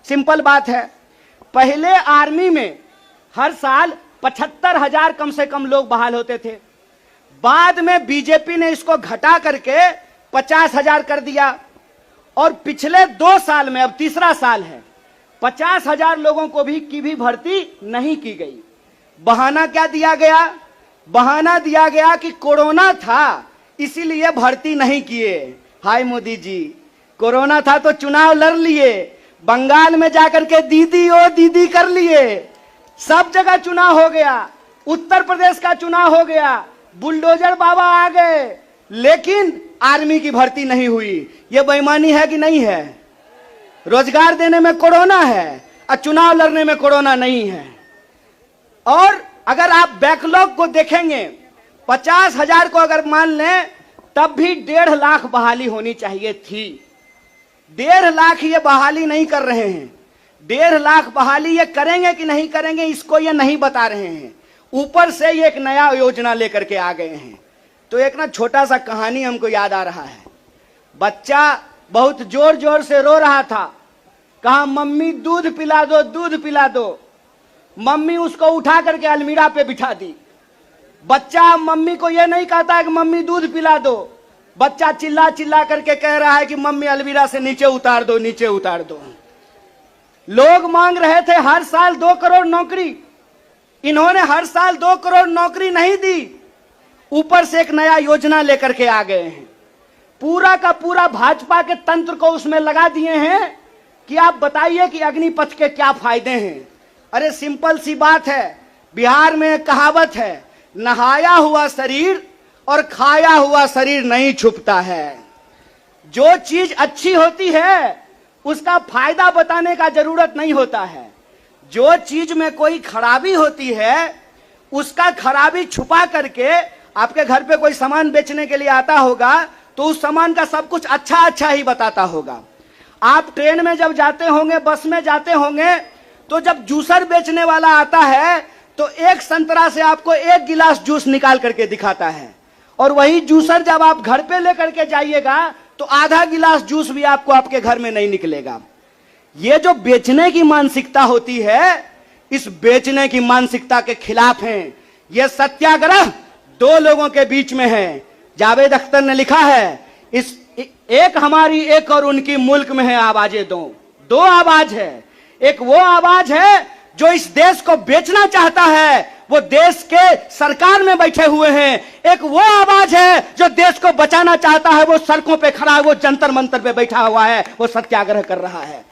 Simple बात है। पहले आर्मी में हर साल 75,000 कम से कम लोग बहाल होते थे। बाद में बीजेपी ने इसको घटा करके 50,000 कर दिया और पिछले 2 साल में, अब तीसरा साल है, 50,000 लोगों को भी भर्ती नहीं की गई। बहाना क्या दिया गया? बहाना दिया गया कि कोरोना था इसीलिए भर्ती नहीं किए। हाय मोदी जी, कोरोना था तो चुनाव लड़ लिए, बंगाल में जाकर के दीदी ओ दीदी कर लिए, सब जगह चुनाव हो गया, उत्तर प्रदेश का चुनाव हो गया, बुलडोजर बाबा आ गए, लेकिन आर्मी की भर्ती नहीं हुई। यह बेईमानी है कि नहीं है? रोजगार देने में कोरोना है और चुनाव लड़ने में कोरोना नहीं है। और अगर आप बैकलॉग को देखेंगे, 50,000 को अगर मान लें, तब भी 1.5 लाख बहाली होनी चाहिए थी। 1.5 लाख ये बहाली नहीं कर रहे हैं। 1.5 लाख बहाली ये करेंगे कि नहीं करेंगे इसको ये नहीं बता रहे हैं। ऊपर से ये एक नया योजना लेकर के आ गए हैं। तो एक ना छोटा सा कहानी हमको याद आ रहा है। बच्चा बहुत जोर जोर से रो रहा था, कहा मम्मी दूध पिला दो, दूध पिला दो। मम्मी उसको उठा करके अलमीरा पे बिठा दी। बच्चा मम्मी को यह नहीं कहता है कि मम्मी दूध पिला दो, बच्चा चिल्ला चिल्ला करके कह रहा है कि मम्मी अलमीरा से नीचे उतार दो, नीचे उतार दो। लोग मांग रहे थे हर साल 2 करोड़ नौकरी, इन्होंने हर साल 2 करोड़ नौकरी नहीं दी, ऊपर से एक नया योजना लेकर के आ गए हैं। पूरा का पूरा भाजपा के तंत्र को उसमें लगा दिए हैं कि आप बताइए कि अग्निपथ के क्या फायदे हैं। अरे सिंपल सी बात है, बिहार में एक कहावत है, नहाया हुआ शरीर और खाया हुआ शरीर नहीं छुपता है। जो चीज अच्छी होती है उसका फायदा बताने का जरूरत नहीं होता है। जो चीज में कोई खराबी होती है उसका खराबी छुपा करके, आपके घर पे कोई सामान बेचने के लिए आता होगा तो उस सामान का सब कुछ अच्छा अच्छा ही बताता होगा। आप ट्रेन में जब जाते होंगे, बस में जाते होंगे, तो जब जूसर बेचने वाला आता है तो एक संतरा से आपको 1 गिलास जूस निकाल करके दिखाता है, और वही जूसर जब आप घर पे लेकर के जाइएगा तो आधा गिलास जूस भी आपको आपके घर में नहीं निकलेगा। ये जो बेचने की मानसिकता होती है, इस बेचने की मानसिकता के खिलाफ हैं। ये सत्याग्रह 2 लोगों के बीच में है। जावेद अख्तर ने लिखा है, इस एक हमारी एक और उनकी मुल्क में है आवाजें दो आवाज है। एक वो आवाज है जो इस देश को बेचना चाहता है, वो देश के सरकार में बैठे हुए हैं। एक वो आवाज है जो देश को बचाना चाहता है, वो सड़कों पे खड़ा है, वो जंतर मंतर पे बैठा हुआ है, वो सत्याग्रह कर रहा है।